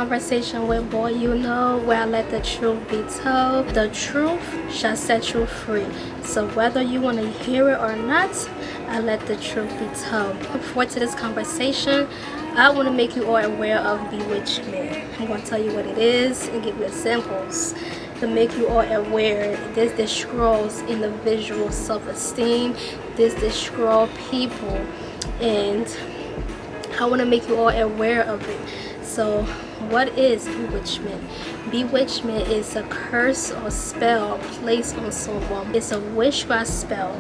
conversation with Boy You Know, where I let the truth be told. The truth shall set you free. So whether you want to hear it or not, I let the truth be told. Look forward to this conversation. I want to make you all aware of bewitchment. I'm going to tell you what it is and give you examples to make you all aware. This destroys individual self-esteem. This destroys people, and I want to make you all aware of it. So what is bewitchment? Bewitchment is a curse or spell placed on someone. It's a witchcraft spell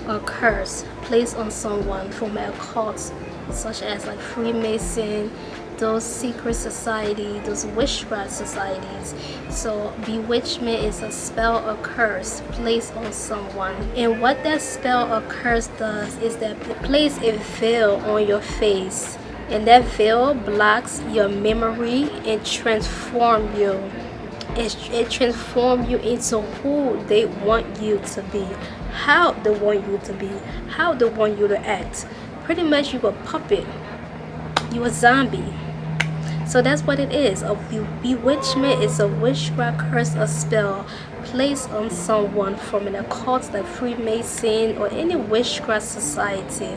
or curse placed on someone from a cult, such as like Freemason, those secret society, those witchcraft societies. So bewitchment is a spell or curse placed on someone, and what that spell or curse does is that it places a veil on your face, and that veil blocks your memory and transforms you. It transforms you into who they want you to be, how they want you to be, how they want you to act. Pretty much you a puppet, you a zombie. So that's what it is. A bewitchment is a witchcraft curse or spell placed on someone from an occult like Freemason or any witchcraft society.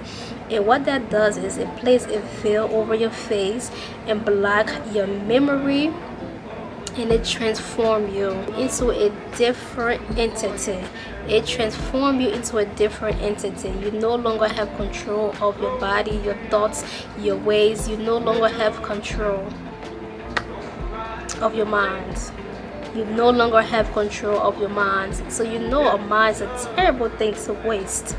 And what that does is it places a veil over your face and block your memory, and it transforms you into a different entity. It transforms you into a different entity. You no longer have control of your body, your thoughts, your ways. You no longer have control of your mind. You no longer have control of your mind. So you know a mind is a terrible thing to waste.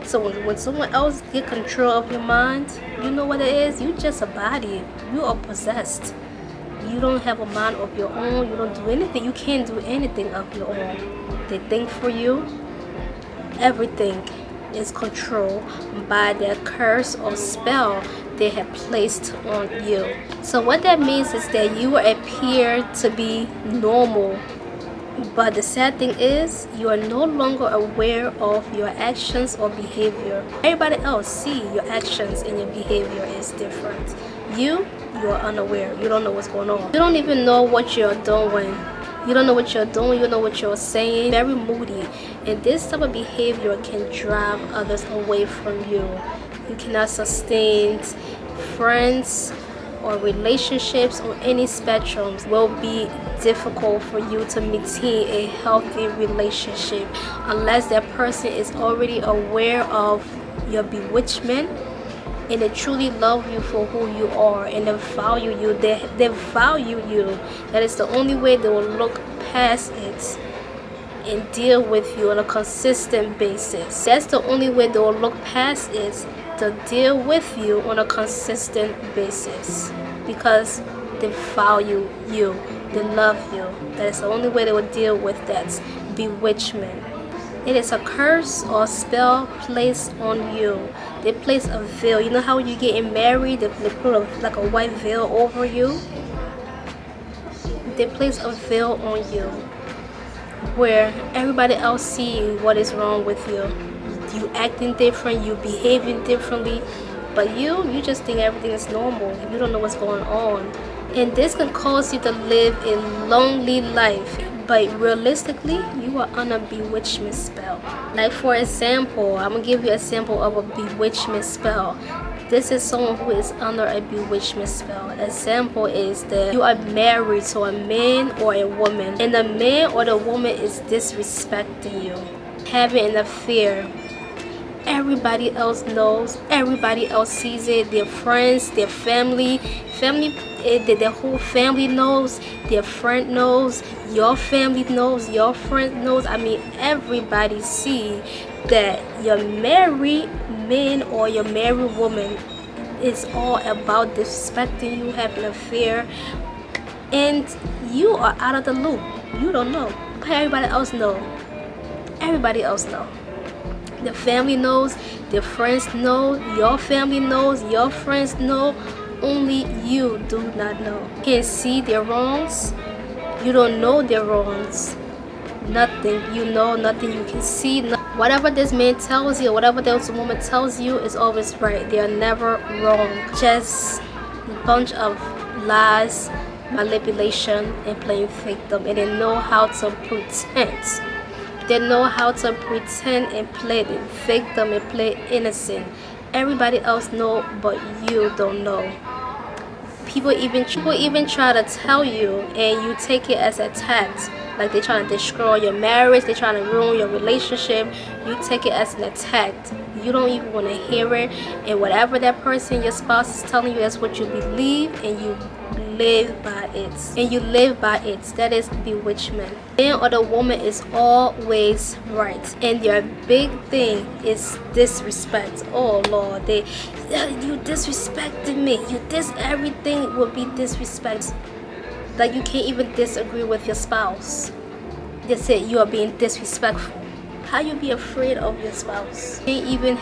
So when someone else get control of your mind, you know what it is? You just a body. You are possessed. You don't have a mind of your own. You don't do anything. You can't do anything of your own. They think for you. Everything is controlled by their curse or spell they have placed on you. So what that means is that you appear to be normal, but the sad thing is you are no longer aware of your actions or behavior. Everybody else see your actions and your behavior is different. You are unaware. You don't know what's going on. You don't even know what you're doing. You don't know what you're doing. You don't know what you're saying. Very moody. And this type of behavior can drive others away from you. You cannot sustain friends or relationships on any spectrums. Will be difficult for you to maintain a healthy relationship unless that person is already aware of your bewitchment and they truly love you for who you are and they value you. They value you. That is the only way they will look past it and deal with you on a consistent basis. That's the only way they will look past it, to deal with you on a consistent basis, because they value you, they love you. That is the only way they will deal with that bewitchment. It is a curse or spell placed on you. They place a veil. You know how when you're getting married, they put like a white veil over you? They place a veil on you where everybody else see what is wrong with you. You acting different, you behaving differently, but you just think everything is normal. You don't know what's going on. And this can cause you to live a lonely life. But realistically, you are on a bewitchment spell. Like for example, I'm going to give you an example of a bewitchment spell. This is someone who is under a bewitchment spell. Example is that you are married to a man or a woman, and the man or the woman is disrespecting you, having an affair. Everybody else knows, everybody else sees it, their friends, their family, their whole family knows, their friend knows, your family knows, your friend knows. I mean, everybody see that your married man or your married woman is all about disrespecting you, having an affair, and you are out of the loop. You don't know, but everybody else know. Everybody else know. The family knows, their friends know, your family knows, your friends know. Only you do not know. You can't see their wrongs. You don't know their wrongs. Nothing. You know nothing. You can see. Whatever this man tells you, whatever this woman tells you is always right. They are never wrong. Just a bunch of lies, manipulation and playing victim, and they know how to pretend. They know how to pretend and play the victim and play innocent. Everybody else know, but you don't know. People even try to tell you, and you take it as attack. Like they're trying to destroy your marriage, they're trying to ruin your relationship. You take it as an attack. You don't even want to hear it, and whatever that person, your spouse, is telling you, that's what you believe, and you live by it. That is bewitchment. Man or the woman is always right, and your big thing is disrespect. Oh Lord, you disrespected me. Everything will be disrespect. Like you can't even disagree with your spouse. They said you are being disrespectful. How you be afraid of your spouse? You can't even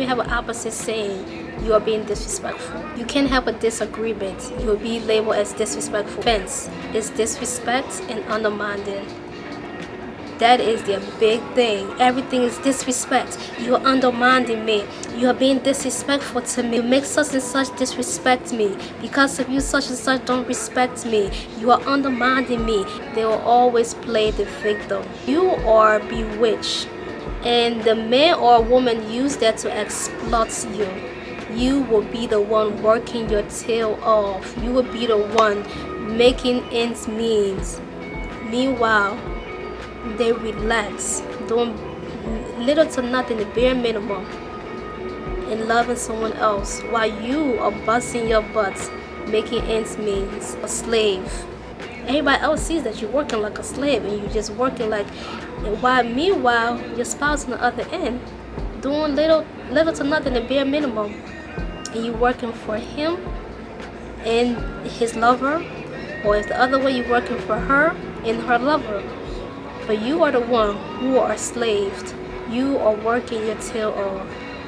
have an opposite saying you are being disrespectful. You can't have a disagreement. You will be labeled as disrespectful. Offense is disrespect and undermining. That is their big thing. Everything is disrespect. You are undermining me. You are being disrespectful to me. You make such and such disrespect me. Because of you, such and such don't respect me. You are undermining me. They will always play the victim. You are bewitched. And the man or woman use that to exploit you. You will be the one working your tail off. You will be the one making ends meet. Meanwhile, they relax, doing little to nothing, the bare minimum, and loving someone else, while you are busting your butts, making ends meet, a slave. Everybody else sees that you're working like a slave, and you're just working like, and meanwhile, your spouse on the other end, doing little to nothing, the bare minimum, and you working for him and his lover, or if the other way, you're working for her and her lover. But you are the one who are enslaved. You are working your tail off,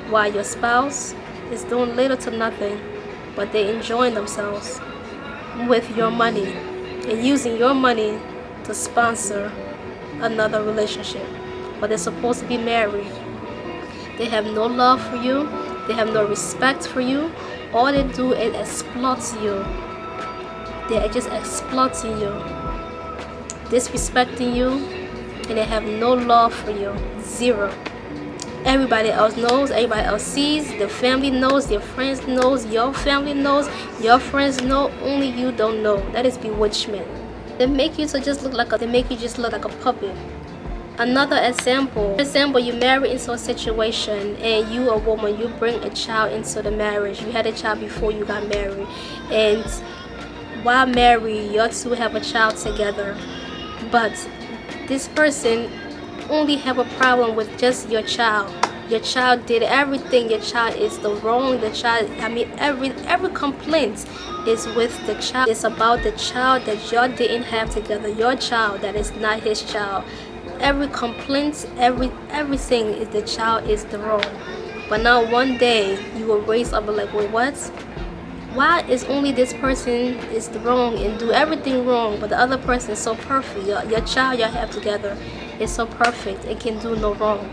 while your spouse is doing little to nothing, but they enjoying themselves with your money and using your money to sponsor another relationship. But they're supposed to be married. They have no love for you. They have no respect for you. All they do is exploit you. They are just exploiting you, disrespecting you, and they have no love for you. Zero. Everybody else knows, everybody else sees, the family knows, your friends knows, your family knows, your friends know, only you don't know. That is bewitchment. They make you just look like a puppet. Another example, you marry into a situation, and you, a woman, you bring a child into the marriage. You had a child before you got married, and while married, you two have a child together, but this person only have a problem with just your child. Your child did everything. Your child is the wrong. Every complaint is with the child. It's about the child that y'all didn't have together. Your child that is not his child. Every complaint, everything is the child is the wrong. But now one day you will raise up and like, wait, what? Why is only this person is the wrong and do everything wrong, but the other person is so perfect? Your child y'all have together is so perfect, it can do no wrong.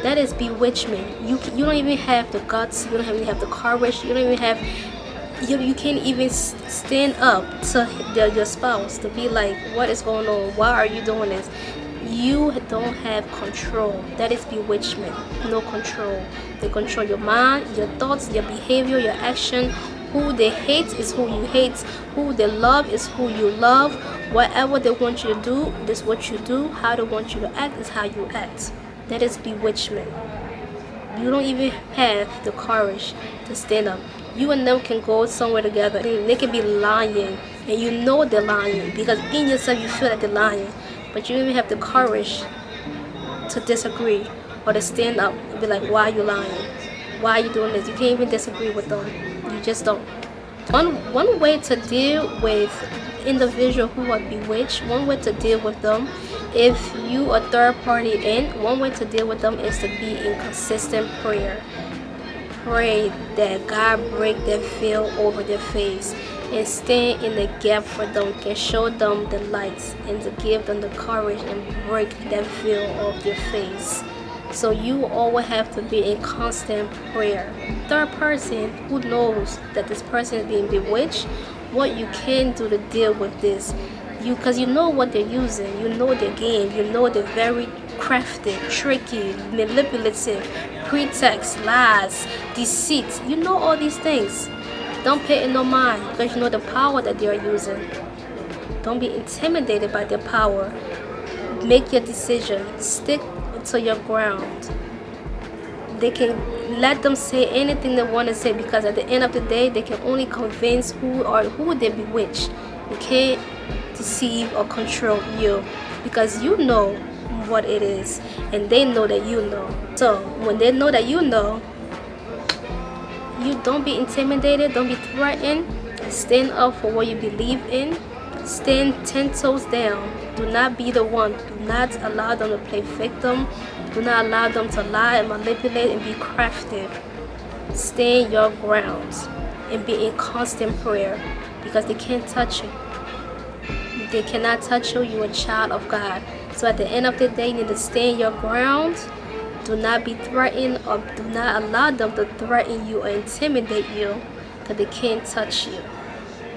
That is bewitchment. You don't even have the guts. You don't even have the courage. You don't even have. You can't even stand up to your spouse to be like, what is going on? Why are you doing this? You don't have control. That is bewitchment. No control. They control your mind, your thoughts, your behavior, your action. Who they hate is who you hate. Who they love is who you love. Whatever they want you to do, this is what you do. How they want you to act is how you act. That is bewitchment. You don't even have the courage to stand up. You and them can go somewhere together. They can be lying, and you know they're lying because in yourself you feel that they're lying, but you don't even have the courage to disagree or to stand up and be like, why are you lying? Why are you doing this? You can't even disagree with them. You just don't. One way to deal with individuals who are bewitched, one way to deal with them, if you a third party in, one way to deal with them is to be in consistent prayer. Pray that God break that veil over their face and stand in the gap for them, can show them the lights and to give them the courage and break that veil off their face. So you always have to be in constant prayer. Third person who knows that this person is being bewitched, what you can do to deal with this. Because you know what they're using, you know their game, you know they're very crafty, tricky, manipulative, pretext, lies, deceit. You know all these things. Don't pay it no mind, because you know the power that they are using. Don't be intimidated by their power. Make your decision. Stick to your ground. They can let them say anything they want to say, because at the end of the day, they can only convince who they bewitch. They can't deceive or control you, because you know what it is, and they know that you know. So when they know that you know, you don't be intimidated, don't be threatened. Stand up for what you believe in. Stand 10 toes down. Do not be the one. Do not allow them to play victim. Do not allow them to lie and manipulate and be crafty. Stand your grounds and be in constant prayer, because they can't touch you. They cannot touch you. You're a child of God. So at the end of the day, you need to stand your ground. Do not be threatened, or do not allow them to threaten you or intimidate you, because they can't touch you.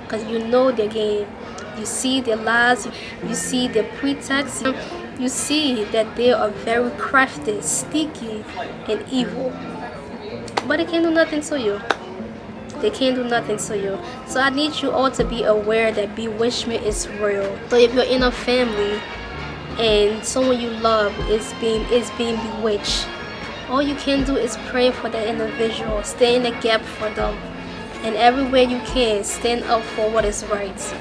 Because you know their game. You see their lies. You see their pretext. You see that they are very crafty, sneaky, and evil. But they can't do nothing to you. They can't do nothing to you. So I need you all to be aware that bewitchment is real. So if you're in a family and someone you love is being bewitched, all you can do is pray for that individual. Stay in the gap for them, and everywhere you can, stand up for what is right.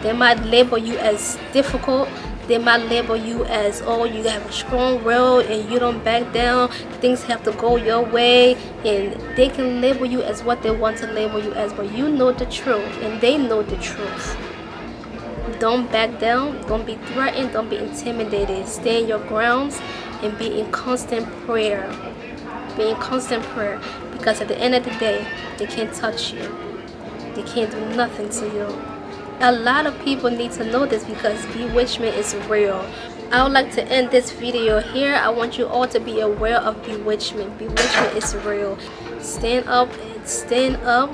They might label you as difficult. They might label you as, oh, you have a strong will and you don't back down, things have to go your way, and they can label you as what they want to label you as, but you know the truth and they know the truth. Don't back down, don't be threatened, don't be intimidated. Stay in your grounds and be in constant prayer. Be in constant prayer, because at the end of the day, they can't touch you. They can't do nothing to you. A lot of people need to know this, because bewitchment is real. I would like to end this video here. I want you all to be aware of bewitchment. Bewitchment is real. Stand up and stand up.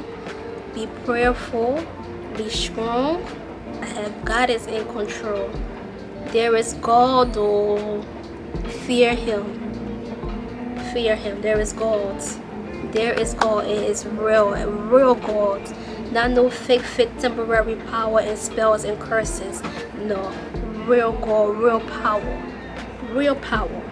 Be prayerful. Be strong. God is in control. There is God, though. Fear Him. Fear Him. There is God. There is God, and it's real, a real God. Not no fake temporary power and spells and curses. No, real God, real power. Real power.